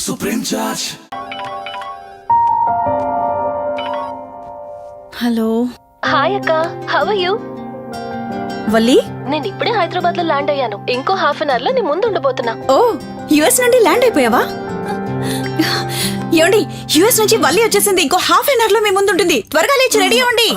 Supreme Judge. Hello hi అక్క, how are you? Valli, నేను ఇప్పుడే హైదరాబాద్ లో ల్యాండ్ అయ్యాను. ఇంకో హాఫ్ అన్ అవర్ లో నీ ముందు ఉండబోతున్నా. ఓ యుఎస్ నుండి ల్యాండ్ అయిపోయావా? ఏమండి, యుఎస్ నుంచి వల్లి వచ్చేసింది. ఇంకో హాఫ్ అన్ అవర్ లో మీ ముందు ఉంటుంది. త్వరగా లేచి రెడీ అవ్వండి.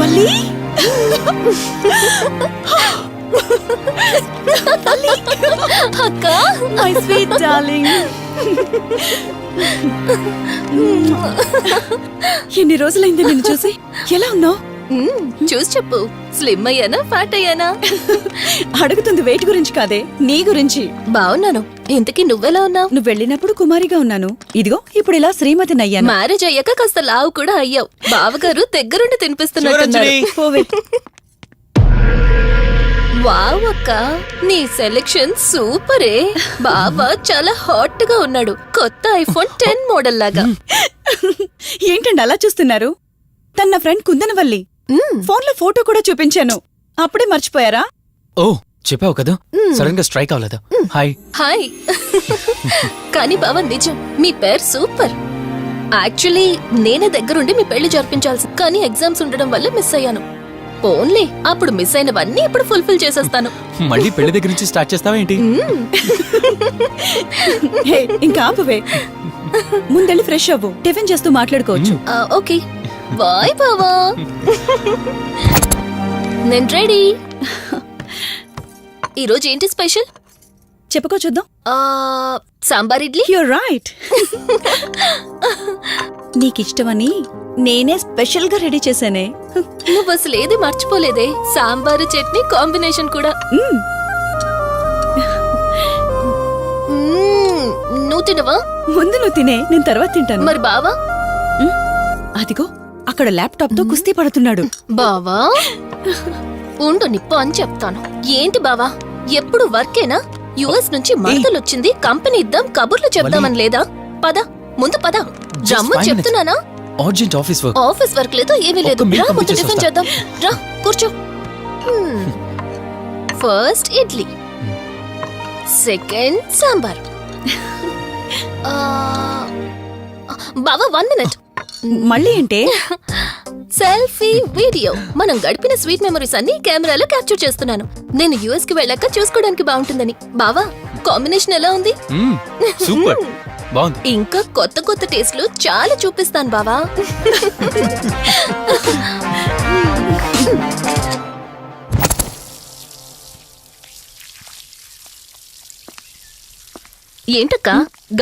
వల్లి, అక్క, మై స్వీట్ డార్లింగ్. ఎన్ని రోజులైంది నిన్ను చూసి. ఎలా ఉన్నావు? చూసి చెప్పు. స్లిమ్ అయ్యానా, ఫ్యాట్ అయ్యానా? అడుగుతుంది వెయిట్ గురించి కాదే, నీ గురించి. బాగున్నాను. ఇంతకీ నువ్వెలా ఉన్నావు? నువ్వు వెళ్ళినప్పుడు కుమారిగా ఉన్నాను. ఇదిగో ఇప్పుడు ఇలా శ్రీమతిని అయ్యాను. మ్యారేజ్ అయ్యాక కాస్త లావు కూడా అయ్యావు. బావగారు దగ్గరుండి తినిపిస్తున్నట్టున్నారు. పోవే. వావ్ అక్క, నీ సెలెక్షన్ సూపరే. బావ చాలా హాట్ గా ఉన్నాడు. కొత్త ఐఫోన్ 10 మోడల్ లాగా. ఏంటండి అలా చూస్తున్నారు? తన నా ఫ్రెండ్ కుందనవల్లి. ఫోన్ లో ఫోటో కూడా చూపించాను. అప్పుడే మర్చిపోయారా? ఓ చెప్పావు కదా, సడన్ గా స్ట్రైక్ అవ్వలేదు. Hi hi. కానీ బావ నిజం, మీ పేరు సూపర్. యాక్చువల్లీ నేనే దగ్గరుండి మీ పెళ్లి జరిపించాల్సి, కానీ ఎగ్జామ్స్ ఉండడం వల్ల మిస్ అయ్యాను. ఓన్లీ అప్పుడు మిస్ అయినవన్నీ ఇప్పుడు ఫుల్ఫిల్ చేసేస్తాను. మళ్ళీ పెళ్లి దగ్గర నుంచి స్టార్ట్ చేస్తావా ఏంటి? హే, ఇంకా ఆపువే. ముందెళ్ళి ఫ్రెష్ అవ్వు, టిఫిన్ చేస్తూ మాట్లాడుకోవచ్చు. ఓకే బాయ్ బావా. నేను రెడీ. ఈరోజు ఏంటి స్పెషల్? చెప్పుకో చూద్దాం. సాంబార్ ఇడ్లీ. You're right. నీకిష్టమని నేనే స్పెషల్ గా రెడీ చేశానే. నువ్వు అసలు ఏది మర్చిపోలేదే. సాంబారు చట్నీ కాంబినేషన్ కూడా. నువ్వు తినవా? ముందు నువ్వు తినే, నేను తర్వాత తింటాను. మరి బావా? అదిగో అక్కడ ల్యాప్టాప్ తో కుస్తీ పడుతున్నాడు. బావా ఉండు, నిప్పు అని చెప్తాను. ఏంటి బావా, ఎప్పుడు వర్కేనా? యుఎస్ నుంచి మరదలు వచ్చింది, కంపెనీ ఇద్దాం, కబుర్లు చెప్దామని లేదా? పద ముందు పద. జమ్ము చెప్తున్నానా? Urgent office work. Office work లేదు, ఏమీ లేదు. రా ముందు టిఫిన్ చేద్దాం. రా కూర్చో. First idli, second sambar. బావా 1 మినిట్. మళ్ళీ అంటే? Selfie video. మనం గడిపిన స్వీట్ మెమరీస్ అన్ని కెమెరాలో క్యాప్చర్ చేస్తున్నాను. నేను యుఎస్ కి వెళ్ళాక చూసుకోవడానికి బాగుంటుందని. బావా కాంబినేషన్ ఎలా ఉంది? సూపర్, బాగుంది. ఇంకా కొత్త కొత్త టేస్ట్లు చాలా చూపిస్తాను బావా. ఏంటక్క,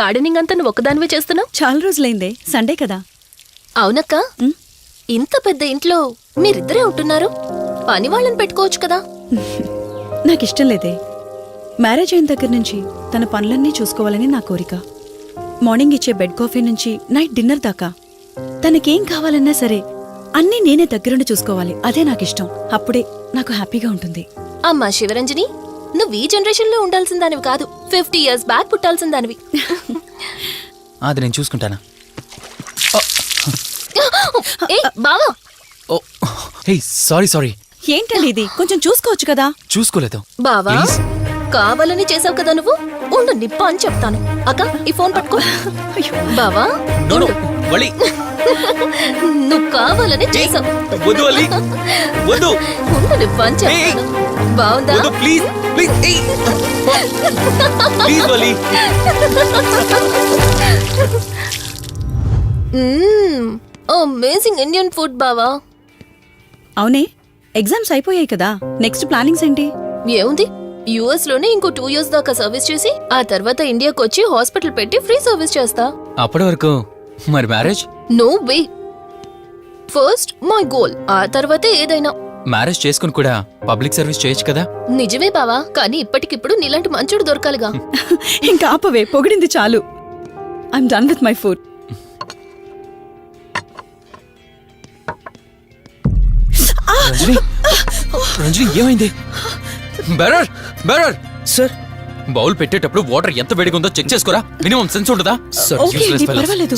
గార్డెనింగ్ అంతా నువ్వు ఒక్కదానివే చేస్తున్నావు? చాలా రోజులైందే, సండే కదా. అవునక్క, ఇంత పెద్ద ఇంట్లో మీరిద్దరే ఉంటున్నారు. పని వాళ్ళని పెట్టుకోవచ్చు కదా. నాకిష్టం లేదే. మ్యారేజ్ అయిన దగ్గర నుంచి తన పనులన్నీ చూసుకోవాలని నా కోరిక. మార్నింగ్ ఇచ్చే బెడ్ కాఫీ నుంచి నైట్ డిన్నర్ దాకా తనకేం కావాలన్నా సరే అన్నీ నేనే దగ్గరుండి చూసుకోవాలి. అదే నాకిష్టం. అప్పుడే నాకు హ్యాపీగా ఉంటుంది. అమ్మా శివరంజని, నువ్వు ఈ జనరేషన్ లో ఉండాల్సిన దానివి కాదు, 50 years బ్యాక్ పుట్టాల్సిన దానివి. అది నేను చూసుకుంటానా? బావా. సారీ. ఏంటండి ఇది? కొంచెం చూసుకోవచ్చు కదా. చూసుకోలేదు బావా, కావాలని చేసావు కదా నువ్వు. ఉండు నిప్ప అని చెప్తాను. అక్క ఈ ఫోన్ పట్టుకో. బావా నువ్వు కావాలని చేసావు. ఉండు నిప్ప అని చెప్తాను. బావుందా? అమేజింగ్ ఇండియన్ ఫుడ్ బావా. అవునే, ఎగ్జామ్స్ అయిపోయాయి కదా, నెక్స్ట్ ప్లానింగ్స్ ఏంటి? ఏముంది, యుఎస్ లోనే ఇంకో 2 years దాకా సర్వీస్ చేసి ఆ తర్వాత ఇండియాకి వచ్చి హాస్పిటల్ పెట్టి ఫ్రీ సర్వీస్ చేస్తా. అప్పటి వరకు మరి marriage? No way. First my goal, ఆ తర్వాతే ఏదైనా. మ్యారేజ్ చేసుకుని కూడా పబ్లిక్ సర్వీస్ చేయొచ్చు కదా. నిజమే బావా, కానీ ఇప్పటికిప్పుడు నీలాంటి మంచుడు దొరకాలిగా. ఇంకా ఆపవే, పొగిడింది చాలు. I'm done with my food. Ranjani, Ranjani ఏమైంది? బెరర్ బెరర్ సార్ బౌల్ పెట్టేటప్పుడు వాటర్ ఎంత వేడిగా ఉందో చెక్ చేసుకోరా. మినిమం సెన్స్ ఉంటుందా? ఓకే అండి, పర్వాలేదు.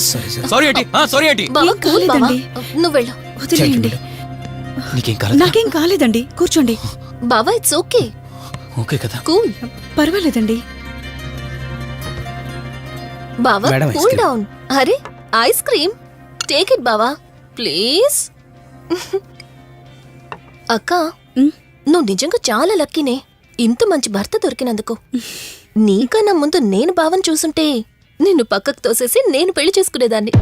సారీ ఏంటి, సారీ ఏంటి. బావా ఏం కూల్ బావా, కాలేదండి. నువ్వు వెళ్ళు. వదిలేయండి. నీకేం కాలేదు? నాకేం కాలేదండి, కూర్చోండి. బావా ఇట్స్ ఓకే, ఓకే కదా. కూల్. పర్వాలేదండి. బావా madam, ice cool cream. Down. అరే ఐస్ క్రీమ్, టేక్ ఇట్ బావా ప్లీజ్. అక్క, ఉమ్, నువ్వు నిజంగా చాలా లక్కీనే, ఇంత మంచి భర్త దొరికినందుకు. నీకన్నా ముందు నేను బావని చూసుంటే నిన్ను పక్కకు తోసేసి నేను పెళ్లి చేసుకునేదాన్ని.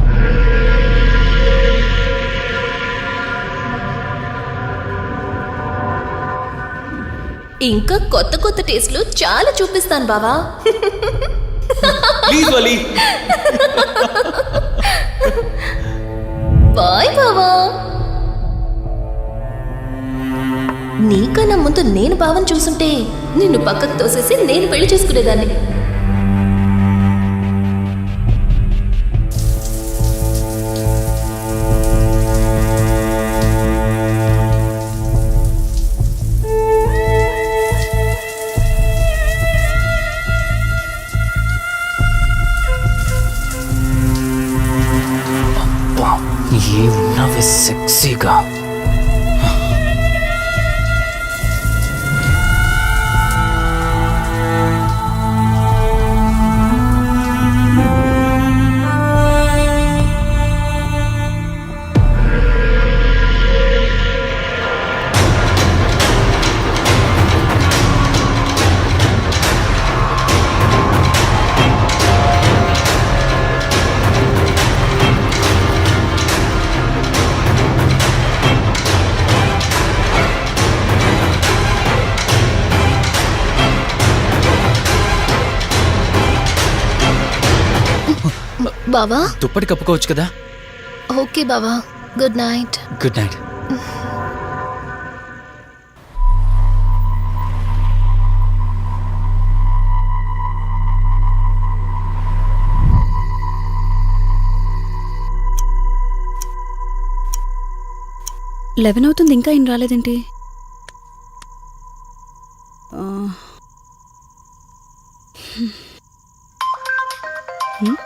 ఇంకా కొత్త కొత్త టేస్ట్లు చాలా చూపిస్తాను బావా. Please Vali. బాయ్ బావా. నీకన్నా ముందు నేను బావని చూసుంటే నిన్ను పక్కకు తోసేసి నేను పెళ్లి చేసుకునేదాన్ని. ఏమున్నావే సెక్సీగా. బావా దుప్పటి కప్పుకోవచ్చు కదా. ఓకే బావా, good night. Good night. Eleven అవుతుంది, ఇంకా ఏం రాలేదేంటి? ఆ, హ్మ్. హ్మ్.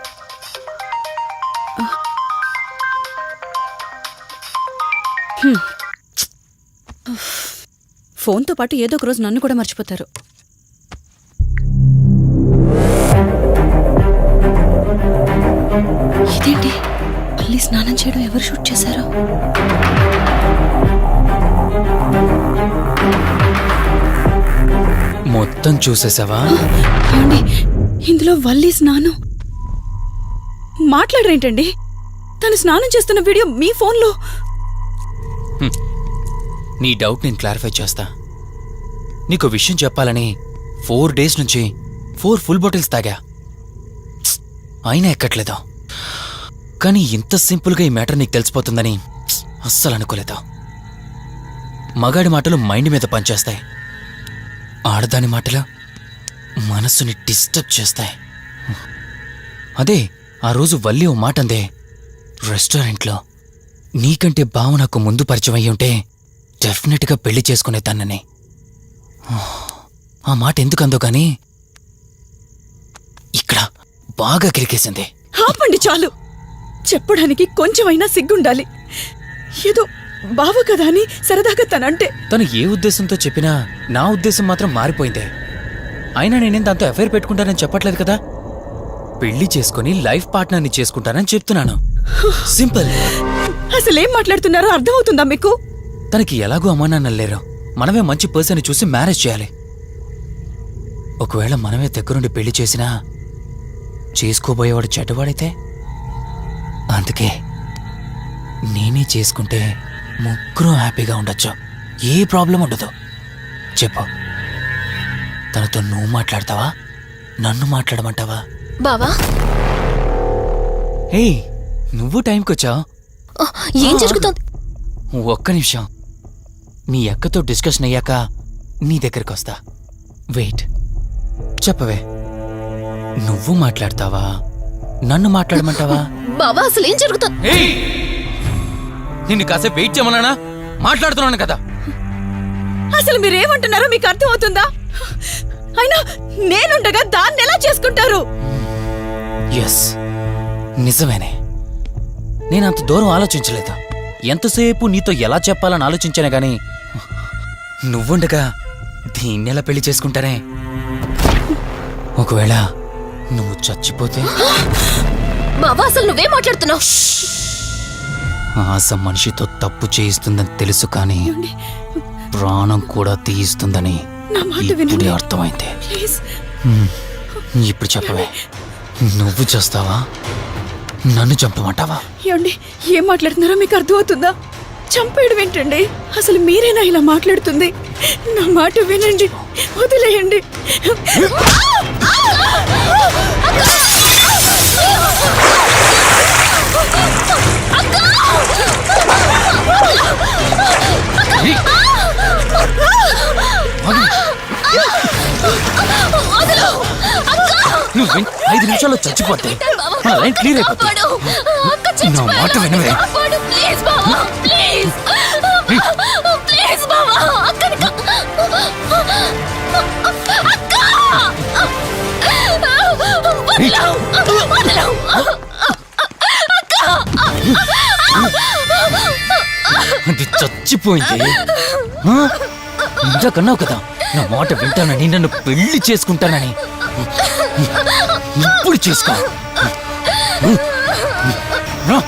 ఫోన్తో పాటు ఏదో ఒక రోజు నన్ను కూడా మర్చిపోతారు. ఇదేంటి, మళ్ళీ స్నానం చేయడం ఎవరు షూట్ చేశారో? మొత్తం చూసేసావా? ఏమండి, ఇందులో వల్లి స్నానం మాట్లాడరేంటండి? తను స్నానం చేస్తున్న వీడియో మీ ఫోన్లో. నీ డౌట్ నేను క్లారిఫై చేస్తా. నీకు విషయం చెప్పాలని 4 days నుంచి 4 full bottles తాగా, అయినా ఎక్కట్లేదు. కానీ ఇంత సింపుల్గా ఈ మ్యాటర్ నీకు తెలిసిపోతుందని అస్సలు అనుకోలేదు. మగాడి మాటలు మైండ్ మీద పనిచేస్తాయి, ఆడదాని మాటలు మనస్సుని డిస్టర్బ్ చేస్తాయి. అదే ఆ రోజు వల్లి ఓ మాట అందే రెస్టారెంట్లో, నీకంటే బావ నాకు ముందు పరిచయం అయ్యి ఉంటే డెఫినెట్గా పెళ్లి చేసుకునేదాన్నని. ఆ మాట ఎందుకందో గాని ఇక్కడ బాగా కిరికేసింది. ఆపండి చాలు, చెప్పడానికి కొంచెమైనా సిగ్గుండాలి. ఏదో బావ కదా అని సరదాగా తనంటే. తను ఏ ఉద్దేశంతో చెప్పినా నా ఉద్దేశం మాత్రం మారిపోయిందే. అయినా నేనేం దాంతో అఫైర్ పెట్టుకుంటానని చెప్పట్లేదు కదా. పెళ్లి చేసుకుని లైఫ్ పార్ట్నర్ని చేసుకుంటానని చెప్తున్నాను. సింపుల్. అసలేం మాట్లాడుతున్నారో అర్థమవుతుందా మీకు? తనకి ఎలాగో అమ్మానాన్న లేరు, మనమే మంచి పర్సన్ చూసి మ్యారేజ్ చేయాలి. ఒకవేళ మనమే దగ్గరుండి పెళ్లి చేసినా చేసుకోబోయేవాడు చెడ్డవాడైతే, అందుకే నేనే చేసుకుంటే ముగ్గురం హ్యాపీగా ఉండొచ్చు. ఏ ప్రాబ్లం ఉండదు. చెప్పు, తనతో నువ్వు మాట్లాడతావా, నన్ను మాట్లాడమంటావా? బావా హే, నువ్వు టైంకి వచ్చావు. ఆ, ఏం జరుగుతోంది? ఒక్క నిమిషం, మీ అక్కతో డిస్కషన్ అయ్యాక నీ దగ్గరికి వస్తా. వెయిట్, చెప్పవే, నువ్వు మాట్లాడతావా, నన్ను మాట్లాడమంటావా? బావా అసలు ఏం జరుగుతుంది? ఏయ్! నిన్ను కాసేపు వెయిట్ చేయమన్నానా? మాట్లాడుతున్నాను కదా. అసలు మీరేమంటున్నారో మీకు అర్థమవుతుందా? అయినా నేనుండగా దాన్ని ఎలా చేసుకుంటారు? ఎస్, నిజమేనే. నేనంత దూరం ఆలోచించలేదు. ఎంతసేపు నీతో ఎలా చెప్పాలని ఆలోచించానే గాని నువ్వుండగా దీన్నెలా పెళ్లి చేసుకుంటానే? ఒకవేళ నువ్వు చచ్చిపోతే? బావా అసలు నువ్వేం మాట్లాడుతున్నావు? ఆశ మనిషితో తప్పు చేయిస్తుందని తెలుసు, కానీ ప్రాణం కూడా తీయిస్తుందని నా మాట ఇప్పుడే వినండి. అర్థమైంది. ప్లీజ్. ఇప్పుడు చెప్పవే, నువ్వు చేస్తావా, నన్ను చంపమంటావా? ఏమండి, ఏం మాట్లాడుతున్నారో మీకు అర్థమవుతుందా? చంపేయడం ఏంటండి? అసలు మీరేనా ఇలా మాట్లాడుతుంది? నా మాట వినండి, వదిలేయండి. నువ్వు 5 నిమిషాల్లో చచ్చిపోతే మన లైన్ క్లియర్ అయిపోతుంది. నా మాట వినవే. ప్లీజ్ బావా, ప్లీజ్ ప్లీజ్ బావా, అక్కని అది చచ్చిపోయింది. ఇంతకన్నావు కదా నా మాట వింటానని, నన్ను పెళ్లి చేసుకుంటానని. ఇప్పుడు చేసుకో. రా.